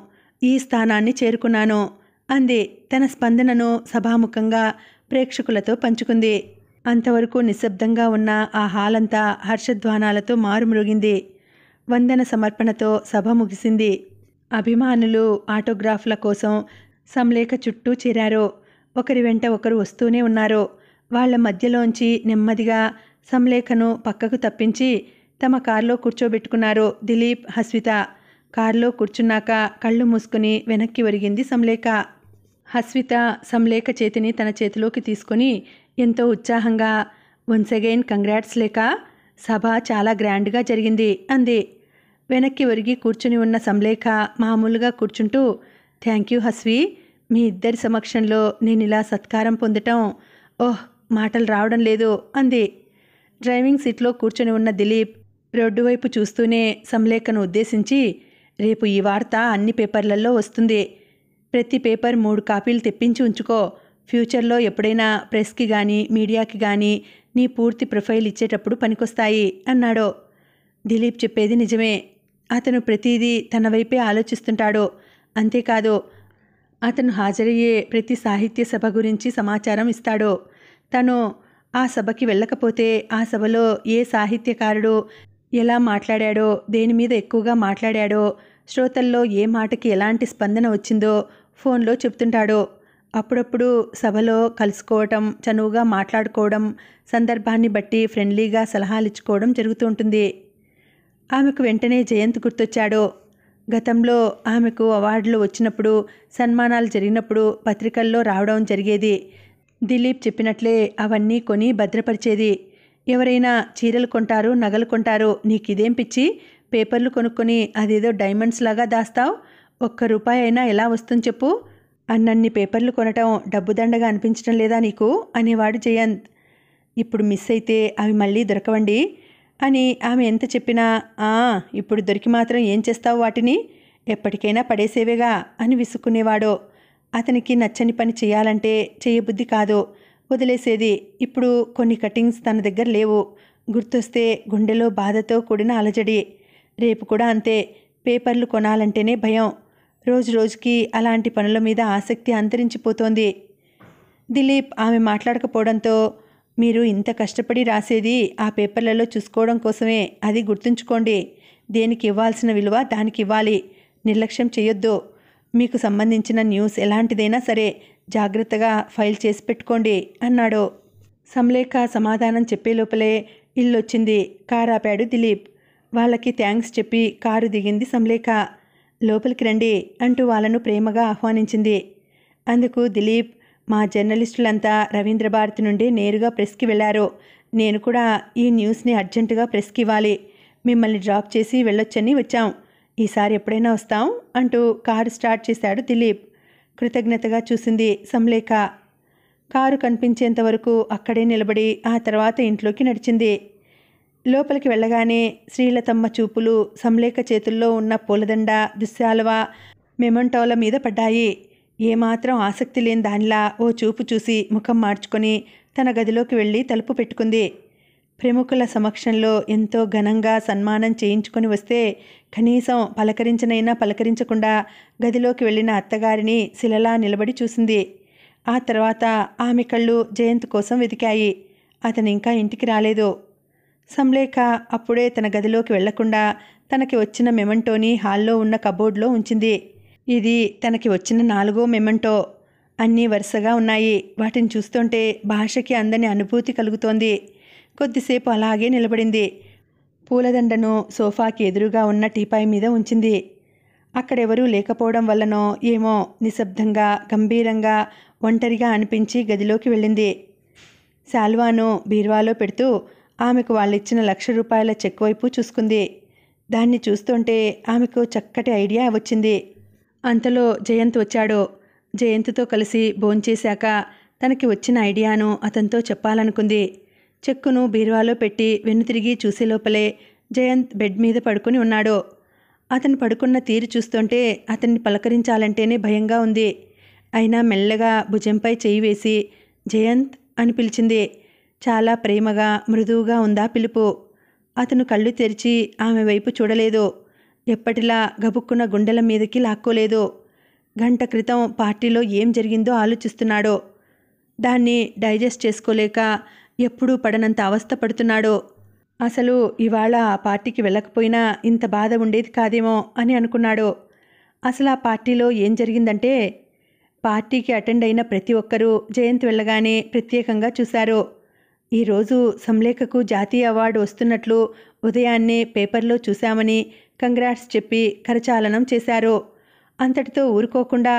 Speaker 1: ఈ స్థానాన్ని చేరుకున్నాను అంది. తన స్పందనను సభాముఖంగా ప్రేక్షకులతో పంచుకుంది. అంతవరకు నిశ్శబ్దంగా ఉన్న ఆ హాలంతా హర్షధ్వానాలతో మారుమ్రోగింది. వందన సమర్పణతో సభ ముగిసింది. అభిమానులు ఆటోగ్రాఫ్ల కోసం సంలేఖ చుట్టూ చేరారు. ఒకరి వెంట ఒకరు వస్తూనే ఉన్నారు. వాళ్ల మధ్యలోంచి నెమ్మదిగా సంలేఖను పక్కకు తప్పించి తమ కారులో కూర్చోబెట్టుకున్నారు దిలీప్, హస్విత. కారులో కూర్చున్నాక కళ్ళు మూసుకుని వెనక్కి ఒరిగింది సంలేఖ. హస్విత సంలేఖ చేతిని తన చేతిలోకి తీసుకుని ఎంతో ఉత్సాహంగా, వన్స్ అగైన్ కంగ్రాట్స్ లేఖ, సభ చాలా గ్రాండ్గా జరిగింది అంది. వెనక్కి ఒరిగి కూర్చుని ఉన్న సంలేఖ మామూలుగా కూర్చుంటూ, థ్యాంక్ యూ హస్వి, మీ ఇద్దరి సమక్షంలో నేను ఇలా సత్కారం పొందటం, ఓహ్ మాటలు రావడం లేదు అంది. డ్రైవింగ్ సీట్లో కూర్చొని ఉన్న దిలీప్ రోడ్డు వైపు చూస్తూనే సంలేఖను ఉద్దేశించి, రేపు ఈ వార్త అన్ని పేపర్లలో వస్తుంది. ప్రతి పేపర్ 3 కాపీలు తెప్పించి ఉంచుకో. ఫ్యూచర్లో ఎప్పుడైనా ప్రెస్కి కానీ మీడియాకి కానీ నీ పూర్తి ప్రొఫైల్ ఇచ్చేటప్పుడు పనికొస్తాయి అన్నాడు. దిలీప్ చెప్పేది నిజమే. అతను ప్రతిదీ తన వైపే ఆలోచిస్తుంటాడు. అంతేకాదు, అతను హాజరయ్యే ప్రతి సాహిత్య సభ గురించి సమాచారం ఇస్తాడు. తను ఆ సభకి వెళ్ళకపోతే ఆ సభలో ఏ సాహిత్యకారుడు ఎలా మాట్లాడాడో, దేని మీద ఎక్కువగా మాట్లాడాడో, శ్రోతల్లో ఏ మాటకి ఎలాంటి స్పందన వచ్చిందో ఫోన్లో చెప్తుంటాడు. అప్పుడప్పుడు సభలో కలుసుకోవటం, చనువుగా మాట్లాడుకోవడం, సందర్భాన్ని బట్టి ఫ్రెండ్లీగా సలహాలు ఇచ్చుకోవడం జరుగుతూ ఉంటుంది. ఆమెకు వెంటనే జయంత్ గుర్తొచ్చాడు. గతంలో ఆమెకు అవార్డులు వచ్చినప్పుడు, సన్మానాలు జరిగినప్పుడు పత్రికల్లో రావడం జరిగేది. దిలీప్ చెప్పినట్లే అవన్నీ కొని భద్రపరిచేది. ఎవరైనా చీరలు కొంటారు, నగలు కొంటారు, నీకిదేం పిచ్చి, పేపర్లు కొనుక్కొని అదేదో డైమండ్స్ లాగా దాస్తావు, ₹1 అయినా ఎలా వస్తుంది చెప్పు, అన్నన్ని పేపర్లు కొనటం డబ్బుదండగా అనిపించడం లేదా నీకు అనేవాడు జయంత్. ఇప్పుడు మిస్ అయితే అవి మళ్ళీ దొరకవండి అని ఆమె ఎంత చెప్పినా, ఇప్పుడు దొరికి మాత్రం ఏం చేస్తావు వాటిని, ఎప్పటికైనా పడేసేవేగా అని విసుక్కునేవాడు. అతనికి నచ్చని పని చేయాలంటే చేయబుద్ధి కాదు, వదిలేసేది. ఇప్పుడు కొన్ని కటింగ్స్ తన దగ్గర లేవు. గుర్తొస్తే గుండెలో బాధతో కూడిన అలజడి. రేపు కూడా అంతే. పేపర్లు కొనాలంటేనే భయం. రోజు రోజుకి అలాంటి పనుల మీద ఆసక్తి అంతరించిపోతోంది. దిలీప్ ఆమె మాట్లాడకపోవడంతో, మీరు ఇంత కష్టపడి రాసేది ఆ పేపర్లలో చూసుకోవడం కోసమే, అది గుర్తుంచుకోండి. దేనికి ఇవ్వాల్సిన విలువ దానికి ఇవ్వాలి, నిర్లక్ష్యం చేయొద్దు. మీకు సంబంధించిన న్యూస్ ఎలాంటిదైనా సరే జాగ్రత్తగా ఫైల్ చేసి పెట్టుకోండి అన్నాడు. సంలేఖ సమాధానం చెప్పే లోపలే ఇల్లొచ్చింది. కారు ఆపాడు దిలీప్. వాళ్ళకి థ్యాంక్స్ చెప్పి కారు దిగింది సంలేఖ. లోపలికి రండి అంటూ వాళ్ళను ప్రేమగా ఆహ్వానించింది. అందుకు దిలీప్, మా జర్నలిస్టులంతా రవీంద్ర భారతి నుండి నేరుగా ప్రెస్కి వెళ్లారు. నేను కూడా ఈ న్యూస్ని అర్జెంటుగా ప్రెస్కి ఇవ్వాలి. మిమ్మల్ని డ్రాప్ చేసి వెళ్ళొచ్చని వచ్చాం. ఈసారి ఎప్పుడైనా వస్తాం అంటూ కారు స్టార్ట్ చేశాడు దిలీప్. కృతజ్ఞతగా చూసింది సంలేఖ. కారు కనిపించేంత వరకు అక్కడే నిలబడి ఆ తర్వాత ఇంట్లోకి నడిచింది. లోపలికి వెళ్ళగానే శ్రీలతమ్మ చూపులు సంలేఖ చేతుల్లో ఉన్న పూలదండ, దుశ్శాలువ, మెమంటోల మీద పడ్డాయి. ఏమాత్రం ఆసక్తి లేని దానిలా ఓ చూపు చూసి ముఖం మార్చుకొని తన గదిలోకి వెళ్ళి తలుపు పెట్టుకుంది. ప్రముఖుల సమక్షంలో ఎంతో ఘనంగా సన్మానం చేయించుకొని వస్తే కనీసం పలకరించనైనా పలకరించకుండా గదిలోకి వెళ్ళిన అత్తగారిని శిలలా నిలబడి చూసింది. ఆ తర్వాత ఆమె కళ్ళు జయంత్ కోసం వెతికాయి. అతను ఇంకా ఇంటికి రాలేదు. సంలేఖ అప్పుడే తన గదిలోకి వెళ్లకుండా తనకి వచ్చిన మెమంటోని హాల్లో ఉన్న కబోర్డ్లో ఉంచింది. ఇది తనకి వచ్చిన 4వ మెమంటో. అన్నీ వరుసగా ఉన్నాయి. వాటిని చూస్తుంటే భాషకి అందని అనుభూతి కలుగుతోంది. కొద్దిసేపు అలాగే నిలబడింది. పూలదండను సోఫాకి ఎదురుగా ఉన్న టీపాయ్ మీద ఉంచింది. అక్కడెవరూ లేకపోవడం వల్లనో ఏమో నిశ్శబ్దంగా గంభీరంగా ఒంటరిగా అనిపించి గదిలోకి వెళ్ళింది. శాల్వాను బీరువాలో పెడుతూ ఆమెకు వాళ్ళిచ్చిన ₹1,00,000 చెక్ వైపు చూసుకుంది. దాన్ని చూస్తుంటే ఆమెకు చక్కటి ఐడియా వచ్చింది. అంతలో జయంత్ వచ్చాడు. జయంత్తో కలిసి భోంచేశాక తనకి వచ్చిన ఐడియాను అతనితో చెప్పాలనుకుంది. చెక్కును బీరువాలో పెట్టి వెన్నుతిరిగి చూసే లోపలే జయంత్ బెడ్ మీద పడుకుని ఉన్నాడు. అతను పడుకున్న తీరు చూస్తుంటే అతన్ని పలకరించాలంటేనే భయంగా ఉంది. అయినా మెల్లగా భుజంపై చేయి వేసి జయంత్ అని పిలిచింది. చాలా ప్రేమగా మృదువుగా ఉందా పిలుపు. అతను కళ్ళు తెరిచి ఆమె వైపు చూడలేదు. ఎప్పటిలా గబుక్కున గుండెల మీదకి లాక్కోలేదు. గంట క్రితం పార్టీలో ఏం జరిగిందో ఆలోచిస్తున్నాడు. దాన్ని డైజెస్ట్ చేసుకోలేక ఎప్పుడూ పడనంత అవస్థ పడుతున్నాడు. అసలు ఇవాళ ఆ పార్టీకి వెళ్ళకపోయినా ఇంత బాధ ఉండేది కాదేమో అని అనుకున్నాడు. అసలు ఆ పార్టీలో ఏం జరిగిందంటే, పార్టీకి అటెండ్ అయిన ప్రతి ఒక్కరూ జయంత్ వెళ్ళగానే ప్రత్యేకంగా చూశారు. ఈరోజు సంలేఖకు జాతీయ అవార్డు వస్తున్నట్లు ఉదయాన్నే పేపర్లో చూశామని కంగ్రాట్స్ చెప్పి కరచాలనం చేశారు. అంతటితో ఊరుకోకుండా,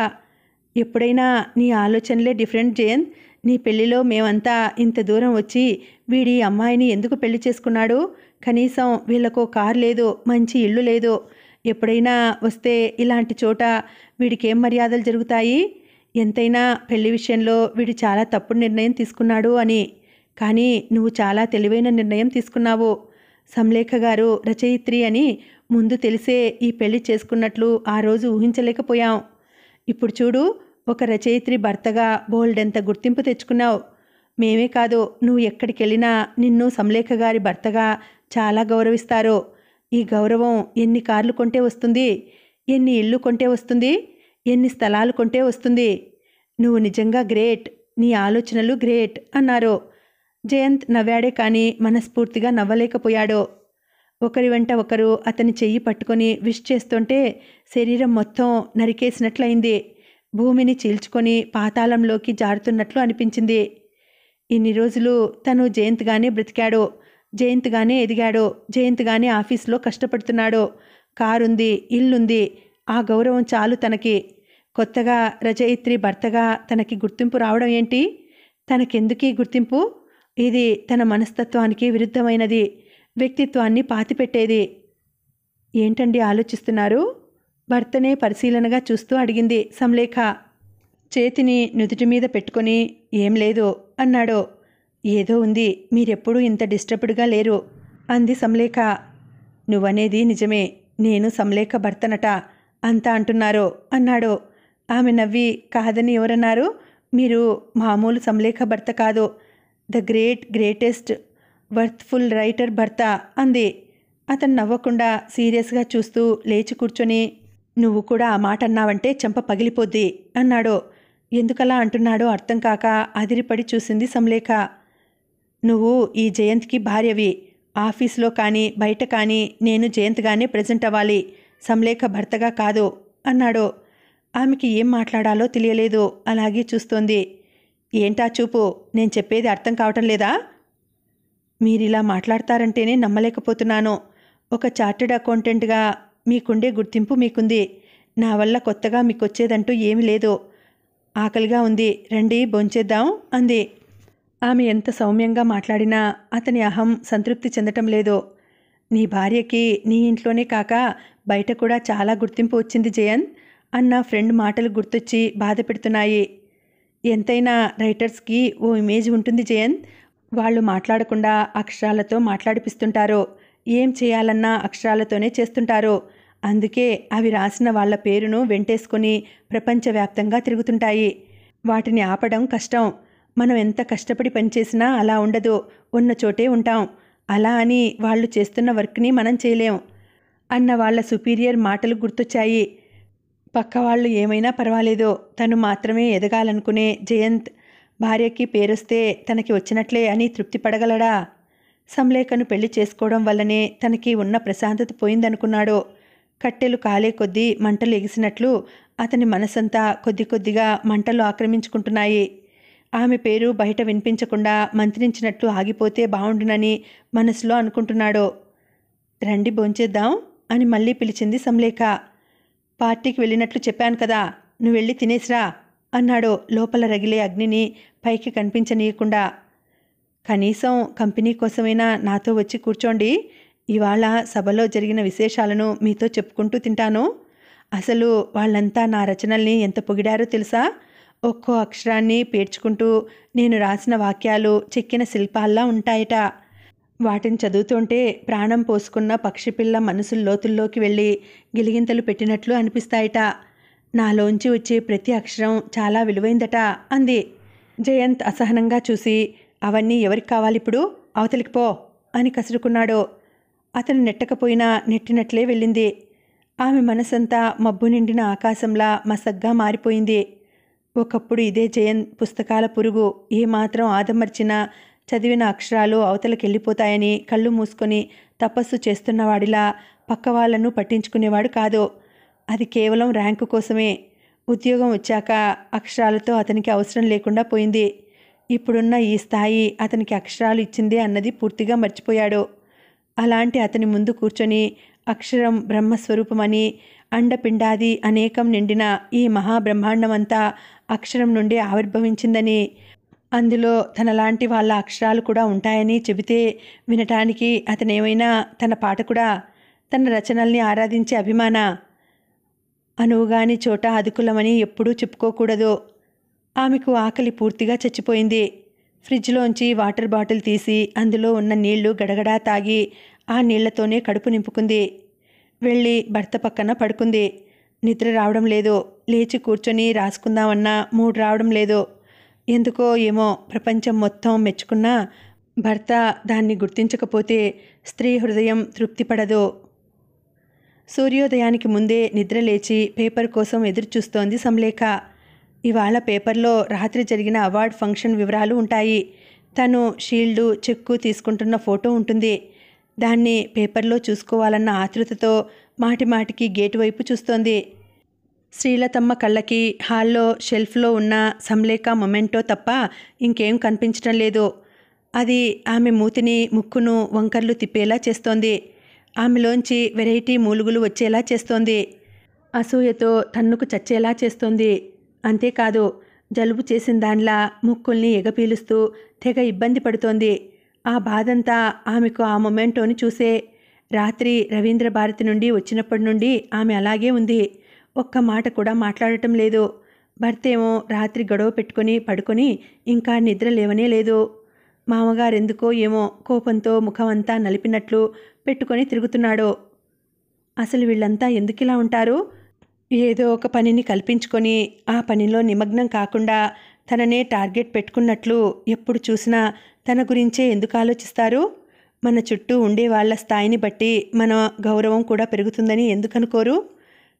Speaker 1: ఎప్పుడైనా నీ ఆలోచనలే డిఫరెంట్ జయంత్. నీ పెళ్లిలో మేమంతా ఇంత దూరం వచ్చి వీడి అమ్మాయిని ఎందుకు పెళ్లి చేసుకున్నాడు? కనీసం వీళ్ళకో కారు లేదు, మంచి ఇల్లు లేదు. ఎప్పుడైనా వస్తే ఇలాంటి చోట వీడికేం మర్యాదలు జరుగుతాయి? ఎంతైనా పెళ్లి విషయంలో వీడు చాలా తప్పుడు నిర్ణయం తీసుకున్నాడు అని. కానీ నువ్వు చాలా తెలివైన నిర్ణయం తీసుకున్నావు. సంలేఖ గారు రచయిత్రి అని ముందు తెలిసే ఈ పెళ్లి చేసుకున్నట్లు ఆ రోజు ఊహించలేకపోయాం. ఇప్పుడు చూడు, ఒక రచయిత్రి భర్తగా బోల్డెంత గుర్తింపు తెచ్చుకున్నావు. మేమే కాదు, నువ్వు ఎక్కడికి వెళ్ళినా నిన్ను సంలేఖ గారి భర్తగా చాలా గౌరవిస్తారు. ఈ గౌరవం ఎన్ని కార్లు కొంటే వస్తుంది? ఎన్ని ఇళ్ళు కొంటే వస్తుంది? ఎన్ని స్థలాలు కొంటే వస్తుంది? నువ్వు నిజంగా గ్రేట్. నీ ఆలోచనలు గ్రేట్ అన్నారు. జయంత్ నవ్వాడే కానీ మనస్ఫూర్తిగా నవ్వలేకపోయాడు. ఒకరి వెంట ఒకరు అతని చెయ్యి పట్టుకొని విష్ చేస్తుంటే శరీరం మొత్తం నరికేసినట్లయింది. భూమిని చీల్చుకొని పాతాళంలోకి జారుతున్నట్లు అనిపించింది. ఇన్ని రోజులు తను జయంత్గానే బ్రతికాడు, జయంత్గానే ఎదిగాడు, జయంత్గానే ఆఫీస్లో కష్టపడుతున్నాడు. కారుంది, ఇల్లుంది, ఆ గౌరవం చాలు తనకి. కొత్తగా రచయిత్రి భర్తగా తనకి గుర్తింపు రావడం ఏంటి? తనకెందుకీ గుర్తింపు? ఇది తన మనస్తత్వానికి విరుద్ధమైనది, వ్యక్తిత్వాన్ని పాతిపెట్టేది. ఏంటండి ఆలోచిస్తున్నారు? భర్తనే పరిశీలనగా చూస్తూ అడిగింది సంలేఖ. చేతిని నుదుటి మీద పెట్టుకొని ఏం లేదు అన్నాడు. ఏదో ఉంది, మీరెప్పుడూ ఇంత డిస్టర్బ్డ్గా లేరు అంది సంలేఖ. నువ్వనేది నిజమే, నేను సంలేఖ భర్తనట అంతా అంటున్నారు అన్నాడు. ఆమె నవ్వి, కాదని ఎవరన్నారు? మీరు మామూలు సంలేఖ భర్త కాదు, ద గ్రేటెస్ట్ వర్త్ఫుల్ రైటర్ భర్త అంది. అతను నవ్వకుండా సీరియస్గా చూస్తూ లేచి కూర్చొని, నువ్వు కూడా ఆ మాట అన్నావంటే చెంప పగిలిపోద్ది అన్నాడు. ఎందుకలా అంటున్నాడో అర్థం కాక అదిరిపడి చూసింది సంలేఖ. నువ్వు ఈ జయంత్కి భార్యవి. ఆఫీస్లో కానీ బయట కానీ నేను జయంత్గానే ప్రజెంట్ అవ్వాలి, సంలేఖ భర్తగా కాదు అన్నాడు. ఆమెకి ఏం మాట్లాడాలో తెలియలేదు, అలాగే చూస్తోంది. ఏంటా చూపు? నేను చెప్పేది అర్థం కావటం లేదా? మీరిలా మాట్లాడతారంటేనే నమ్మలేకపోతున్నాను. ఒక చార్టెడ్ అకౌంటెంట్గా మీకుండే గుర్తింపు మీకుంది. నా వల్ల కొత్తగా మీకొచ్చేదంటూ ఏమీ లేదు. ఆకలిగా ఉంది, రండి భోంచేద్దాం అంది. ఆమె ఎంత సౌమ్యంగా మాట్లాడినా అతని అహం సంతృప్తి చెందటం లేదు. నీ భార్యకి నీ ఇంట్లోనే కాక బయట కూడా చాలా గుర్తింపు వచ్చింది జయంత్ అన్న ఫ్రెండ్ మాటలు గుర్తొచ్చి బాధ పెడుతున్నాయి. ఎంతైనా రైటర్స్కి ఓ ఇమేజ్ ఉంటుంది జయంత్. వాళ్ళు మాట్లాడకుండా అక్షరాలతో మాట్లాడిపిస్తుంటారు. ఏం చేయాలన్నా అక్షరాలతోనే చేస్తుంటారు. అందుకే అవి రాసిన వాళ్ళ పేరును వెంటేసుకొని ప్రపంచవ్యాప్తంగా తిరుగుతుంటాయి. వాటిని ఆపడం కష్టం. మనం ఎంత కష్టపడి పనిచేసినా అలా ఉండదు, ఉన్న చోటే ఉంటాం. అలా అని వాళ్ళు చేస్తున్న వర్క్ని మనం చేయలేం అన్న వాళ్ళ సుపీరియర్ మాటలు గుర్తొచ్చాయి. పక్కవాళ్ళు ఏమైనా పర్వాలేదు, తను మాత్రమే ఎదగాలనుకునే జయంత్ భార్యకి పేరొస్తే తనకి వచ్చినట్లే అని తృప్తి పడగలడా? సంలేఖను పెళ్లి చేసుకోవడం వల్లనే తనకి ఉన్న ప్రశాంతత పోయిందనుకున్నాడు. కట్టెలు కాలే కొద్దీ మంటలు ఎగిసినట్లు అతని మనసంతా కొద్ది కొద్దిగా మంటలు ఆక్రమించుకుంటున్నాయి. ఆమె పేరు బయట వినిపించకుండా మంత్రించినట్లు ఆగిపోతే బావుండునని మనసులో అనుకుంటున్నాడు. రండి భోంచేద్దాం అని మళ్ళీ పిలిచింది సంలేఖ. పార్టీకి వెళ్ళినట్లు చెప్పాను కదా, నువ్వు వెళ్ళి తినేసిరా అన్నాడు లోపల రగిలే అగ్నిని పైకి కనిపించనీయకుండా. కనీసం కంపెనీ కోసమైనా నాతో వచ్చి కూర్చోండి. ఇవాళ సభలో జరిగిన విశేషాలను మీతో చెప్పుకుంటూ తింటాను. అసలు వాళ్ళంతా నా రచనల్ని ఎంత పొగిడారో తెలుసా? ఒక్కో అక్షరాన్ని పేర్చుకుంటూ నేను రాసిన వాక్యాలు చెక్కిన శిల్పాల్లా ఉంటాయట. వాటిని చదువుతుంటే ప్రాణం పోసుకున్న పక్షిపిల్ల మనసు లోతుల్లోకి వెళ్ళి గిలిగింతలు పెట్టినట్లు అనిపిస్తాయట. నాలోంచి వచ్చే ప్రతి అక్షరం చాలా విలువైందట అంది. జయంత్ అసహనంగా చూసి, అవన్నీ ఎవరికి కావాలిప్పుడు, అవతలికి పో అని కసురుకున్నాడు. అతను నెట్టకపోయినా నెట్టినట్లే వెళ్ళింది. ఆమె మనసంతా మబ్బు నిండిన ఆకాశంలా మసగ్గా మారిపోయింది. ఒకప్పుడు ఇదే జయంత్ పుస్తకాల పురుగు ఏమాత్రం ఆదమర్చినా చదివిన అక్షరాలు అవతలకెళ్ళిపోతాయని కళ్ళు మూసుకొని తపస్సు చేస్తున్నవాడిలా పక్క వాళ్లను పట్టించుకునేవాడు కాదు. అది కేవలం ర్యాంకు కోసమే. ఉద్యోగం వచ్చాక అక్షరాలతో అతనికి అవసరం లేకుండా పోయింది. ఇప్పుడున్న ఈ స్థాయి అతనికి అక్షరాలు ఇచ్చిందే అన్నది పూర్తిగా మర్చిపోయాడు. అలాంటి అతని ముందు కూర్చొని అక్షరం బ్రహ్మస్వరూపమని, అండపిండాది అనేకం నిండిన ఈ మహాబ్రహ్మాండమంతా అక్షరం నుండి ఆవిర్భవించిందని, అందులో తనలాంటి వాళ్ళ అక్షరాలు కూడా ఉంటాయని చెబితే వినటానికి అతనేమైనా తన పాఠకుడా? తన రచనల్ని ఆరాధించే అభిమాన? అనువుగాని చోట అదుకులమని ఎప్పుడూ చెప్పుకోకూడదు. ఆమెకు ఆకలి పూర్తిగా చచ్చిపోయింది. ఫ్రిడ్జ్లోంచి వాటర్ బాటిల్ తీసి అందులో ఉన్న నీళ్లు గడగడా తాగి ఆ నీళ్లతోనే కడుపు నింపుకుంది. వెళ్ళి భర్త పక్కన పడుకుంది. నిద్ర రావడం లేదు. లేచి కూర్చొని రాసుకుందామన్నా మూడ్ రావడం లేదు. ఎందుకో ఏమో ప్రపంచం మొత్తం మెచ్చుకున్నా భర్త దాన్ని గుర్తించకపోతే స్త్రీ హృదయం తృప్తిపడదు. సూర్యోదయానికి ముందే నిద్ర లేచి పేపర్ కోసం ఎదురుచూస్తోంది సంలేఖ. ఇవాళ పేపర్లో రాత్రి జరిగిన అవార్డ్ ఫంక్షన్ వివరాలు ఉంటాయి. తను షీల్డు చెక్కు తీసుకుంటున్న ఫోటో ఉంటుంది. దాన్ని పేపర్లో చూసుకోవాలన్న ఆతృతతో మాటిమాటికి గేటు వైపు చూస్తోంది. శ్రీలతమ్మ కళ్ళకి హాల్లో షెల్ఫ్లో ఉన్న సంలేఖ మొమెంటో తప్ప ఇంకేం కనిపించడం లేదు. అది ఆమె మూతిని ముక్కును వంకర్లు తిప్పేలా చేస్తోంది. ఆమెలోంచి వెరైటీ మూలుగులు వచ్చేలా చేస్తోంది. అసూయతో తన్నుకు చచ్చేలా చేస్తోంది. అంతేకాదు, జలుబు చేసిన దానిలా ముక్కుల్ని ఎగపీలుస్తూ తెగ ఇబ్బంది పడుతోంది. ఆ బాధంతా ఆమెకు ఆ మొమెంటోని చూసే. రాత్రి రవీంద్ర భారతి నుండి వచ్చినప్పటి నుండి ఆమె అలాగే ఉంది. ఒక్క మాట కూడా మాట్లాడటం లేదు. భర్తేమో రాత్రి గొడవ పెట్టుకొని పడుకొని ఇంకా నిద్ర లేవనే లేదు. మామగారెందుకో ఏమో కోపంతో ముఖమంతా నలిపినట్లు పెట్టుకొని తిరుగుతున్నాడు. అసలు వీళ్ళంతా ఎందుకిలా ఉంటారు? ఏదో ఒక పనిని కల్పించుకొని ఆ పనిలో నిమగ్నం కాకుండా తననే టార్గెట్ పెట్టుకున్నట్లు ఎప్పుడు చూసినా తన గురించే ఎందుకు ఆలోచిస్తారు? మన చుట్టూ ఉండే వాళ్ళ స్థాయిని బట్టి మన గౌరవం కూడా పెరుగుతుందని ఎందుకు అనుకోరు?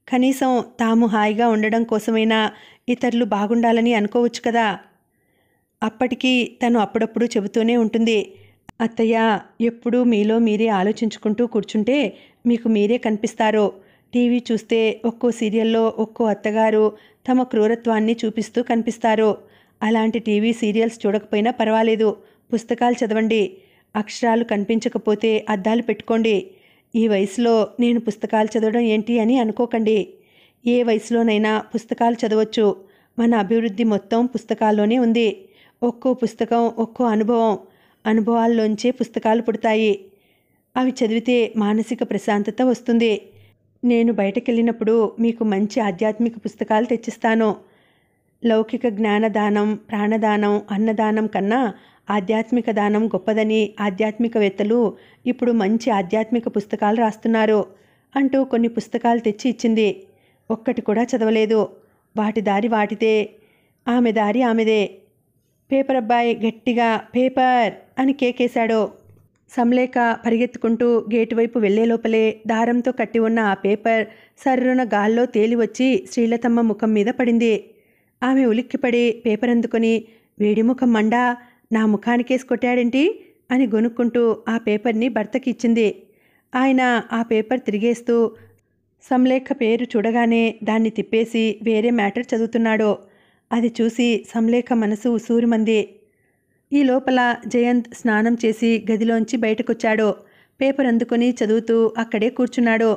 Speaker 1: కనీసం తాము హాయిగా ఉండడం కోసమైనా ఇతరులు బాగుండాలని అనుకోవచ్చు కదా. అప్పటికీ తను అప్పుడప్పుడు చెబుతూనే ఉంటుంది, అత్తయ్య, ఎప్పుడూ మీలో మీరే ఆలోచించుకుంటూ కూర్చుంటే మీకు మీరే కనిపిస్తారు. టీవీ చూస్తే ఒక్కో సీరియల్లో ఒక్కో అత్తగారు తమ క్రూరత్వాన్ని చూపిస్తూ కనిపిస్తారు. అలాంటి టీవీ సీరియల్స్ చూడకపోయినా పర్వాలేదు, పుస్తకాలు చదవండి. అక్షరాలు కనిపించకపోతే అద్దాలు పెట్టుకోండి. ఈ వయసులో నేను పుస్తకాలు చదవడం ఏంటి అని అనుకోకండి. ఏ వయసులోనైనా పుస్తకాలు చదవచ్చు. మన అభివృద్ధి మొత్తం పుస్తకాల్లోనే ఉంది. ఒక్కో పుస్తకం ఒక్కో అనుభవం. అనుభవాల్లోంచే పుస్తకాలు పుడతాయి. అవి చదివితే మానసిక ప్రశాంతత వస్తుంది. నేను బయటకెళ్ళినప్పుడు మీకు మంచి ఆధ్యాత్మిక పుస్తకాలు తెచ్చిస్తాను. లౌకిక జ్ఞానదానం, ప్రాణదానం, అన్నదానం కన్నా ఆధ్యాత్మిక దానం గొప్పదని ఆధ్యాత్మికవేత్తలు ఇప్పుడు మంచి ఆధ్యాత్మిక పుస్తకాలు రాస్తున్నారు అంటూ కొన్ని పుస్తకాలు తెచ్చి ఇచ్చింది. ఒక్కటి కూడా చదవలేదు. వాటి దారి వాటిదే, ఆమె దారి ఆమెదే. పేపర్ అబ్బాయి గట్టిగా పేపర్ అని కేకేశాడు. సంలేఖ పరిగెత్తుకుంటూ గేటు వైపు వెళ్లే లోపలే దారంతో కట్టి ఉన్న ఆ పేపర్ సర్రున గాల్లో తేలివచ్చి శ్రీలతమ్మ ముఖం మీద పడింది. ఆమె ఉలిక్కిపడి పేపర్ అందుకొని, వేడి ముఖం మండా, నా ముఖానికేసి కొట్టాడేంటి అని గొనుక్కుంటూ ఆ పేపర్ని భర్తకి ఇచ్చింది. ఆయన ఆ పేపర్ తిరిగేస్తూ సంలేఖ పేరు చూడగానే దాన్ని తిప్పేసి వేరే మ్యాటర్ చదువుతున్నాడు. అది చూసి సంలేఖ మనసు ఉసూరుమంది. ఈ లోపల జయంత్ స్నానం చేసి గదిలోంచి బయటకొచ్చాడు. పేపర్ అందుకొని చదువుతూ అక్కడే కూర్చున్నాడు.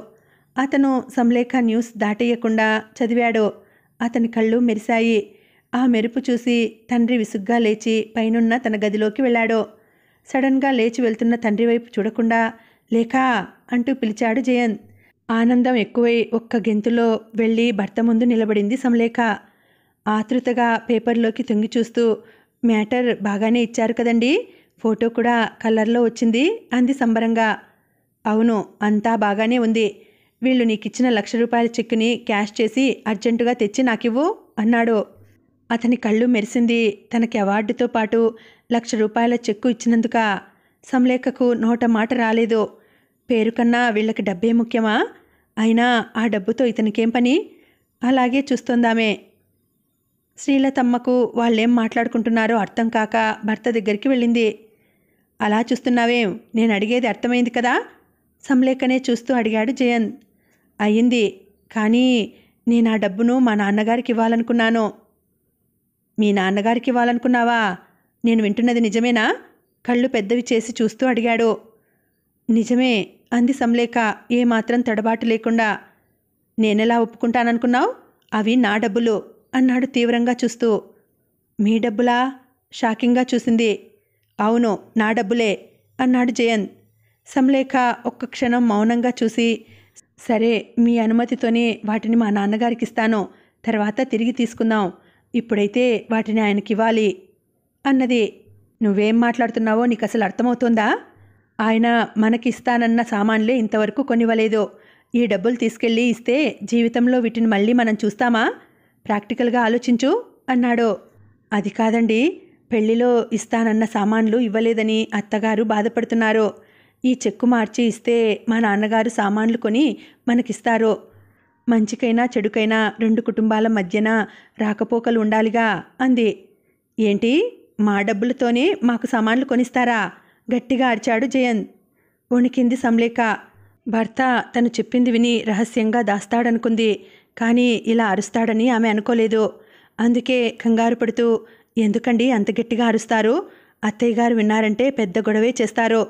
Speaker 1: అతను సమలేఖ న్యూస్ దాటేయకుండా చదివాడు. అతని కళ్ళు మెరిశాయి. ఆ మెరుపు చూసి తండ్రి విసుగ్గా లేచి పైనున్న తన గదిలోకి వెళ్ళాడు. సడన్గా లేచి వెళ్తున్న తండ్రి వైపు చూడకుండా లేఖా అంటూ పిలిచాడు జయంత్. ఆనందం ఎక్కువై ఒక్క గెంతులో వెళ్ళి భర్త ముందు నిలబడింది సమలేఖ. ఆతృతగా పేపర్లోకి తొంగి చూస్తూ మ్యాటర్ బాగానే ఇచ్చారు కదండి, ఫోటో కూడా కలర్లో వచ్చింది అంది సంబరంగా. అవును, అంతా బాగానే ఉంది. వీళ్ళు నీకిచ్చిన ₹1,00,000 చెక్కుని క్యాష్ చేసి అర్జెంటుగా తెచ్చి నాకివ్వు అన్నాడు. అతని కళ్ళు మెరిసింది. తనకి అవార్డుతో పాటు ₹1,00,000 చెక్కు ఇచ్చినందుక. సమలేఖకు నోట మాట రాలేదు. పేరు కన్నా వీళ్ళకి డబ్బే ముఖ్యమా? అయినా ఆ డబ్బుతో ఇతనికేం పని? అలాగే చూస్తోందామె. శ్రీలతమ్మకు వాళ్ళేం మాట్లాడుకుంటున్నారో అర్థం కాక భర్త దగ్గరికి వెళ్ళింది. అలా చూస్తున్నావేం? నేను అడిగేది అర్థమైంది కదా? సమలేఖనే చూస్తూ అడిగాడు జయంత్. అయ్యింది, కానీ నేను ఆ డబ్బును మా నాన్నగారికి ఇవ్వాలనుకున్నాను. మీ నాన్నగారికి ఇవ్వాలనుకున్నావా? నేను వింటున్నది నిజమేనా? కళ్ళు పెద్దవి చేసి చూస్తూ అడిగాడు. నిజమే అంది సమలేఖ ఏమాత్రం తడబాటు లేకుండా. నేనెలా ఒప్పుకుంటాననుకున్నావు? అవి నా డబ్బులు అన్నాడు తీవ్రంగా చూస్తూ. మీ డబ్బులా? షాకింగ్గా చూసింది. అవును, నా డబ్బులే అన్నాడు జయంత్. సమలేఖ ఒక్క క్షణం మౌనంగా చూసి, సరే, మీ అనుమతితోనే వాటిని మా నాన్నగారికి ఇస్తాను, తర్వాత తిరిగి తీసుకుందాం. ఇప్పుడైతే వాటిని ఆయనకివ్వాలి అన్నది. నువ్వేం మాట్లాడుతున్నావో నీకు అసలు అర్థమవుతోందా? ఆయన మనకిస్తానన్న సామాన్లే ఇంతవరకు కొనివ్వలేదు. ఈ డబ్బులు తీసుకెళ్ళి ఇస్తే జీవితంలో వీటిని మళ్ళీ మనం చూస్తామా? ప్రాక్టికల్గా ఆలోచించు అన్నాడు. అది కాదండి, పెళ్లిలో ఇస్తానన్న సామాన్లు ఇవ్వలేదని అత్తగారు బాధపడుతున్నారు. ఈ చెక్కు మార్చి ఇస్తే మా నాన్నగారు సామాన్లు కొని మనకిస్తారు. మంచికైనా చెడుకైనా 2 కుటుంబాల మధ్యన రాకపోకలు ఉండాలిగా అంది. ఏంటి, మా డబ్బులతోనే మాకు సామాన్లు కొనిస్తారా? గట్టిగా అరిచాడు జయంత్. వణికింది సమలేఖ. భర్త తను చెప్పింది విని రహస్యంగా దాస్తాడనుకుంది. కానీ ఇలా అరుస్తాడని ఆమె అనుకోలేదు. అందుకే కంగారు పడుతూ, ఎందుకండి అంత గట్టిగా అరుస్తారు? అత్తయ్య గారు విన్నారంటే పెద్ద గొడవే చేస్తారు.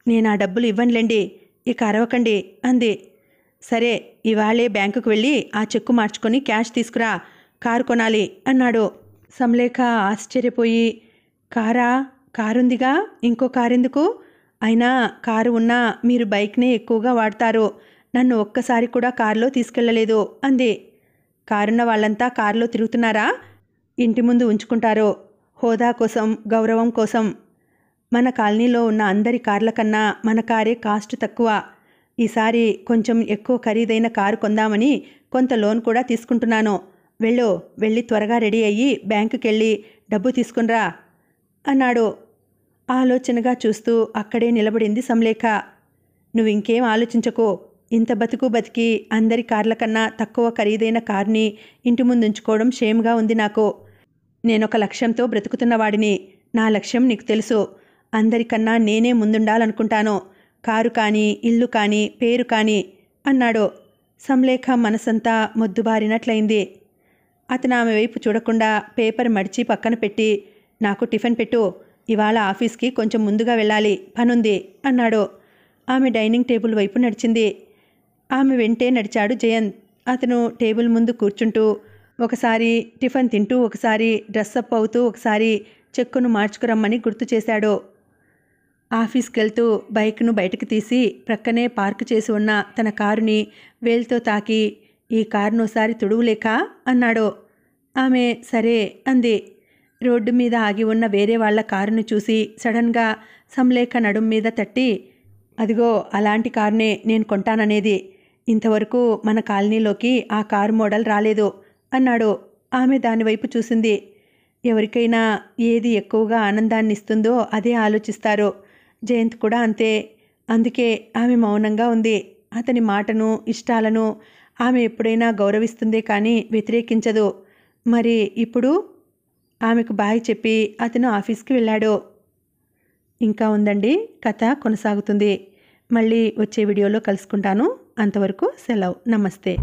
Speaker 1: నేను ఆ డబ్బులు ఇవ్వనులేండి, ఇక అరవకండి అంది. సరే, ఇవాళే బ్యాంకుకు వెళ్ళి ఆ చెక్కు మార్చుకొని క్యాష్ తీసుకురా, కారు కొనాలి అన్నాడు. సమలేఖ ఆశ్చర్యపోయి, కారా? కారుందిగా, ఇంకో కారెందుకు? అయినా కారు ఉన్నా మీరు బైక్నే ఎక్కువగా వాడతారు. నన్ను ఒక్కసారి కూడా కారులో తీసుకెళ్లలేదు అంది. కారున్న వాళ్ళంతా కారులో తిరుగుతున్నారా? ఇంటి ముందు ఉంచుకుంటారు, హోదా కోసం, గౌరవం కోసం. మన కాలనీలో ఉన్న అందరి కార్ల కన్నా మన కారే కాస్ట్ తక్కువ. ఈసారి కొంచెం ఎక్కువ ఖరీదైన కారు కొందామని కొంత లోన్ కూడా తీసుకుంటున్నాను. వెళ్ళి త్వరగా రెడీ అయ్యి బ్యాంకుకెళ్ళి డబ్బు తీసుకునిరా అన్నాడు. ఆలోచనగా చూస్తూ అక్కడే నిలబడింది సమలేఖ. నువ్వింకేం ఆలోచించకు. ఇంత బతికి అందరి కార్ల కన్నా తక్కువ ఖరీదైన కార్ని ఇంటి ముందు ఉంచుకోవడం షేమ్గా ఉంది నాకు. నేనొక లక్ష్యంతో బ్రతుకుతున్నవాడిని. నా లక్ష్యం నీకు తెలుసు. అందరికన్నా నేనే ముందుండాలనుకుంటాను. కారు కానీ, ఇల్లు కానీ, పేరు కానీ అన్నాడు. సమలేఖ మనసంతా మొద్దుబారినట్లయింది. అతను ఆమె వైపు చూడకుండా పేపర్ మడిచి పక్కన పెట్టి, నాకు టిఫిన్ పెట్టు, ఇవాళ ఆఫీస్కి కొంచెం ముందుగా వెళ్ళాలి, పనుంది అన్నాడు. ఆమె డైనింగ్ టేబుల్ వైపు నడిచింది. ఆమె వెంటే నడిచాడు జయంత్. అతను టేబుల్ ముందు కూర్చుంటూ ఒకసారి టిఫిన్ తింటూ, ఒకసారి డ్రెస్అప్ అవుతూ, ఒకసారి చెక్కును మార్చుకురమ్మని గుర్తు చేశాడు. ఆఫీస్కి వెళ్తూ బైక్ను బయటకు తీసి ప్రక్కనే పార్కు చేసి ఉన్న తన కారుని వేలుతో తాకి, ఈ కారును ఒకసారి తుడువులేక అన్నాడు. ఆమె సరే అంది. రోడ్డు మీద ఆగి ఉన్న వేరే వాళ్ల కారును చూసి సడన్గా సమలేఖ నడుం మీద తట్టి, అదిగో అలాంటి కారునే నేను కొంటాననేది. ఇంతవరకు మన కాలనీలోకి ఆ కారు మోడల్ రాలేదు అన్నాడు. ఆమె దానివైపు చూసింది. ఎవరికైనా ఏది ఎక్కువగా ఆనందాన్ని ఇస్తుందో అదే ఆలోచిస్తారు. జయంత్ కూడా అంతే. అందుకే ఆమె మౌనంగా ఉంది. అతని మాటను, ఇష్టాలను ఆమె ఎప్పుడైనా గౌరవిస్తుందే కానీ వ్యతిరేకించదు. మరి ఇప్పుడు? ఆమెకు బాయ్ చెప్పి అతను ఆఫీస్కి వెళ్ళాడు. ఇంకా ఉందండి, కథ కొనసాగుతుంది. మళ్ళీ వచ్చే వీడియోలో కలుసుకుంటాను. అంతవరకు సెలవు. నమస్తే.